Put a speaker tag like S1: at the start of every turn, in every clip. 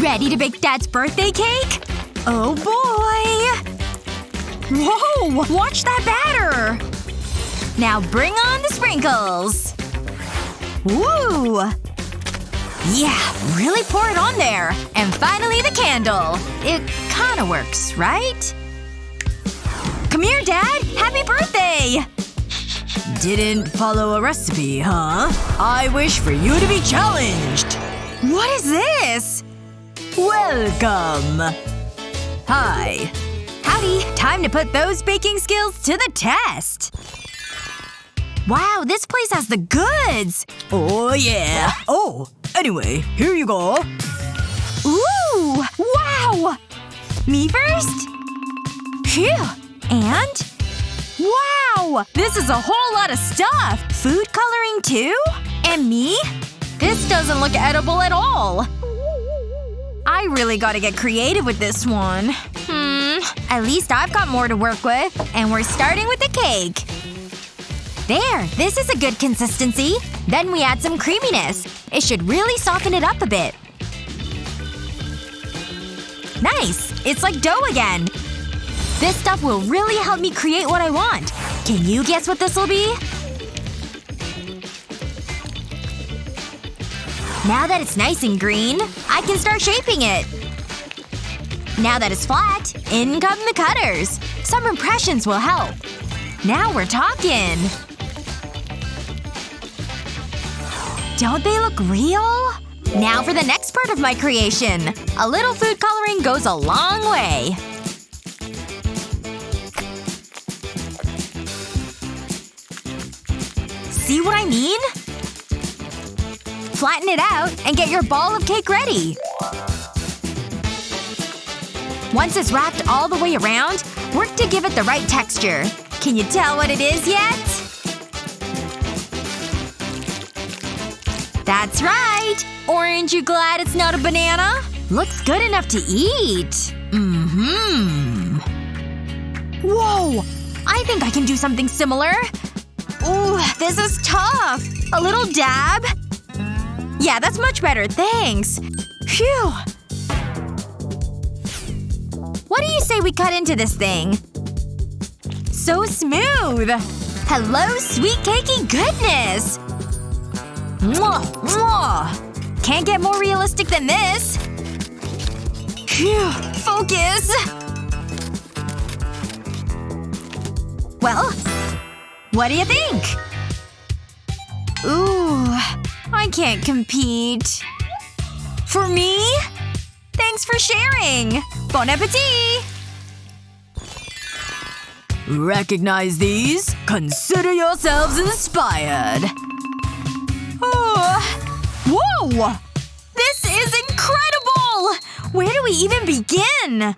S1: Ready to bake Dad's birthday cake? Oh boy! Whoa! Watch that batter! Now bring on the sprinkles! Woo! Yeah, really pour it on there. And finally the candle. It kinda works, right? Come here, Dad! Happy birthday! Didn't follow a recipe, huh? I wish for you to be challenged! What is this? Welcome! Hi. Howdy. Time to put those baking skills to the test. Wow, this place has the goods! Oh yeah. Oh, anyway, here you go. Ooh! Wow! Me first? Phew. And? Wow! This is a whole lot of stuff! Food coloring too? And me? This doesn't look edible at all. I really gotta get creative with this one. At least I've got more to work with. And we're starting with the cake. There! This is a good consistency. Then we add some creaminess. It should really soften it up a bit. Nice! It's like dough again. This stuff will really help me create what I want. Can you guess what this'll be? Now that it's nice and green, I can start shaping it. Now that it's flat, in come the cutters. Some impressions will help. Now we're talking. Don't they look real? Now for the next part of my creation. A little food coloring goes a long way. See what I mean? Flatten it out and get your ball of cake ready. Once it's wrapped all the way around, work to give it the right texture. Can you tell what it is yet? That's right! Orange, you glad it's not a banana? Looks good enough to eat. Whoa! I think I can do something similar. Ooh, this is tough. A little dab? Yeah, that's much better, thanks. Phew. What do you say we cut into this thing? So smooth! Hello, sweet cakey goodness! Mwah! Mwah! Can't get more realistic than this. Phew. Focus! Well, what do you think? Ooh. I can't compete. For me? Thanks for sharing! Bon appetit! Recognize these? Consider yourselves inspired. Oh. Whoa! This is incredible! Where do we even begin?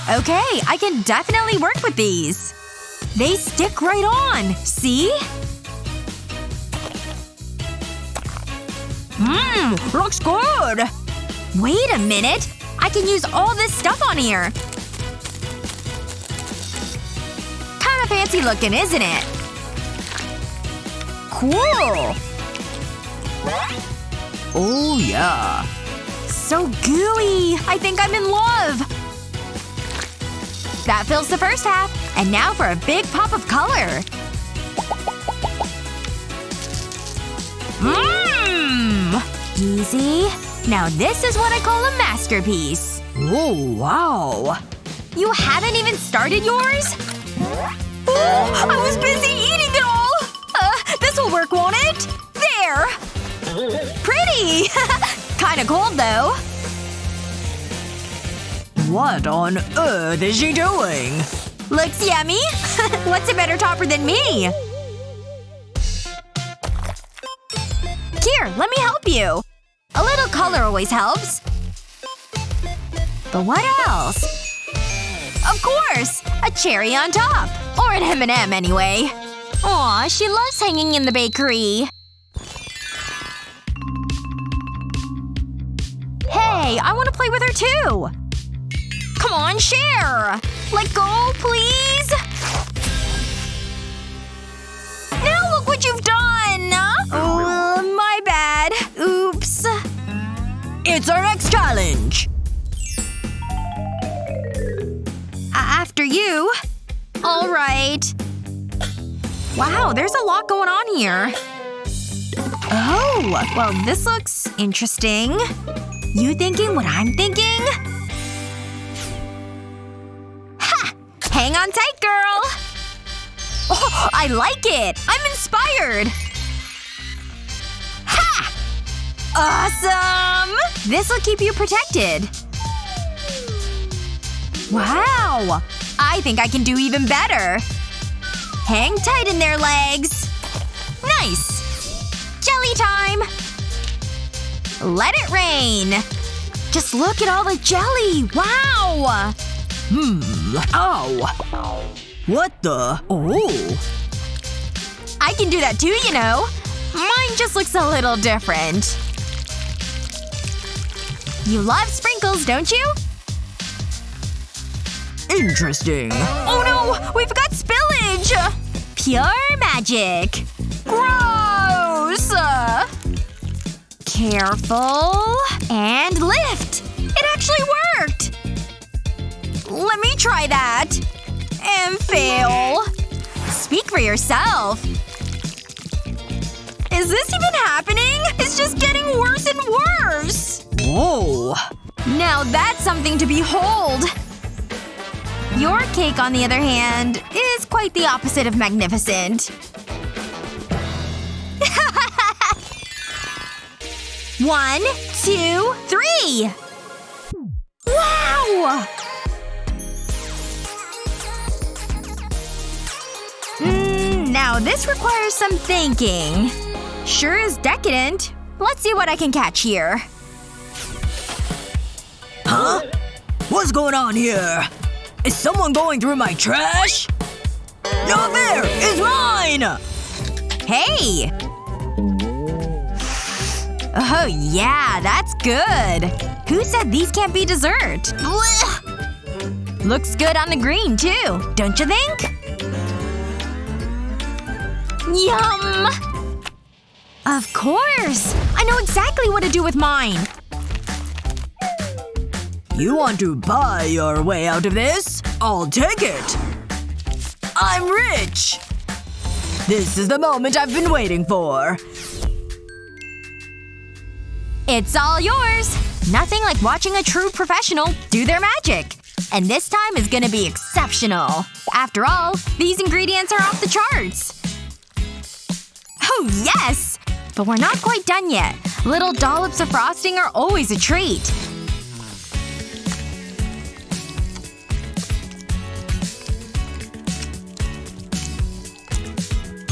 S1: Okay, I can definitely work with these. They stick right on. See? Looks good! Wait a minute! I can use all this stuff on here! Kinda fancy looking, isn't it? Cool! Oh yeah. So gooey! I think I'm in love! That fills the first half. And now for a big pop of color. Easy. Now this is what I call a masterpiece. Oh, wow. You haven't even started yours? Oh, I was busy eating it all! This'll work, won't it? There! Pretty! Kinda cold, though. What on earth is she doing? Looks yummy. What's a better topper than me? Here, let me help you. A little color always helps. But what else? Of course! A cherry on top. Or an M&M anyway. Aw, she loves hanging in the bakery. Hey, I want to play with her too! Come on, share! Let go, please! Now look what you've done! My bad. Oops.
S2: It's our next challenge!
S1: After you. Alright. Wow, there's a lot going on here. Oh, well this looks interesting. You thinking what I'm thinking? Ha! Hang on tight, girl! Oh, I like it! I'm inspired! Ha! Awesome! This'll keep you protected. Wow! I think I can do even better. Hang tight in there, legs. Nice! Jelly time! Let it rain! Just look at all the jelly! Wow!
S2: Ow. What the? Oh.
S1: I can do that too, you know. Mine just looks a little different. You love sprinkles, don't you?
S2: Interesting.
S1: Oh no! We've got spillage! Pure magic. Gross! Careful. And lift! It actually worked! Let me try that. And fail. Speak for yourself. Is this even happening? It's just getting worse and worse!
S2: Whoa.
S1: Now that's something to behold. Your cake, on the other hand, is quite the opposite of magnificent. 1, 2, 3! Wow! Now this requires some thinking. Sure is decadent. Let's see what I can catch here.
S2: Huh? What's going on here? Is someone going through my trash? No fair! It's mine!
S1: Hey! Oh yeah, that's good. Who said these can't be dessert? Blech. Looks good on the green, too. Don't you think? Yum! Of course! I know exactly what to do with mine.
S2: You want to buy your way out of this? I'll take it! I'm rich! This is the moment I've been waiting for.
S1: It's all yours! Nothing like watching a true professional do their magic. And this time is gonna be exceptional. After all, these ingredients are off the charts. Oh yes! But we're not quite done yet. Little dollops of frosting are always a treat.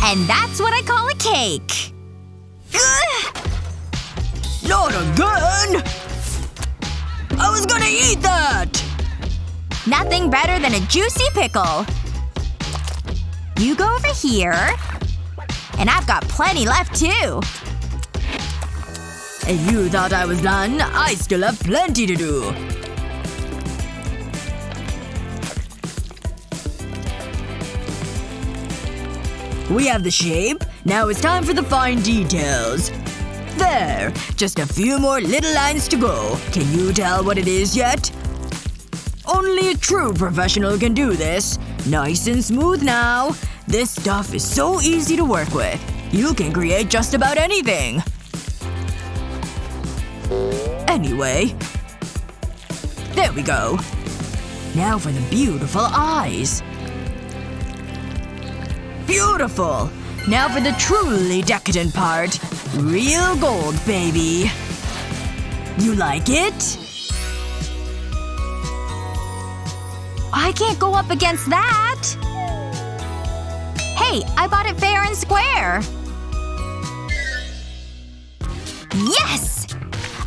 S1: And that's what I call a cake. Ugh!
S2: Not again! I was gonna eat that!
S1: Nothing better than a juicy pickle. You go over here. And I've got plenty left, too.
S2: And you thought I was done? I still have plenty to do. We have the shape. Now it's time for the fine details. There. Just a few more little lines to go. Can you tell what it is yet? Only a true professional can do this. Nice and smooth now. This stuff is so easy to work with. You can create just about anything. Anyway. There we go. Now for the beautiful eyes. Beautiful! Now for the truly decadent part. Real gold, baby. You like it?
S1: I can't go up against that. Hey, I bought it fair and square. Yes!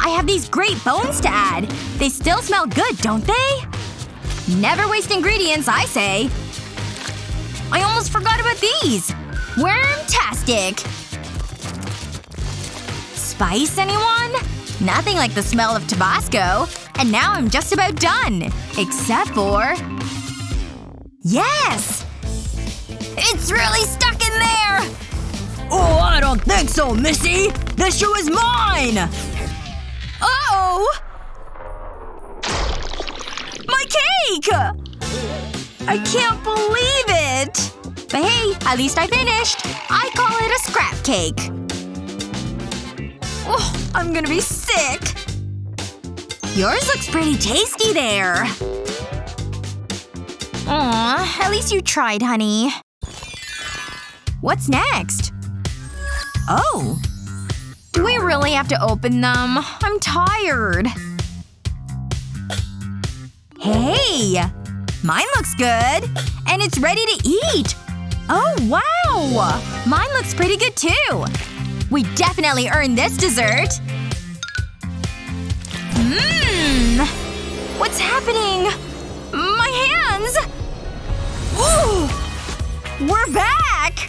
S1: I have these great bones to add. They still smell good, don't they? Never waste ingredients, I say. I almost forgot about these. Wormtastic. Spice, anyone? Nothing like the smell of Tabasco. And now I'm just about done. Except for… Yes! It's really stuck in there!
S2: Oh, I don't think so, Missy! This shoe is mine!
S1: Uh-oh! My cake! I can't believe it! But hey, at least I finished. I call it a scrap cake. Oh, I'm gonna be sick. Yours looks pretty tasty there. Aw, at least you tried, honey. What's next? Oh. Do we really have to open them? I'm tired. Hey! Mine looks good. And it's ready to eat. Oh, wow! Mine looks pretty good, too. We definitely earned this dessert. Mmm! What's happening? My hands! Ooh! We're back!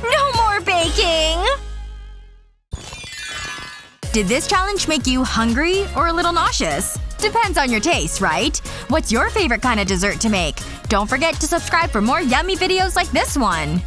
S1: No more baking! Did this challenge make you hungry or a little nauseous? Depends on your taste, right? What's your favorite kind of dessert to make? Don't forget to subscribe for more yummy videos like this one.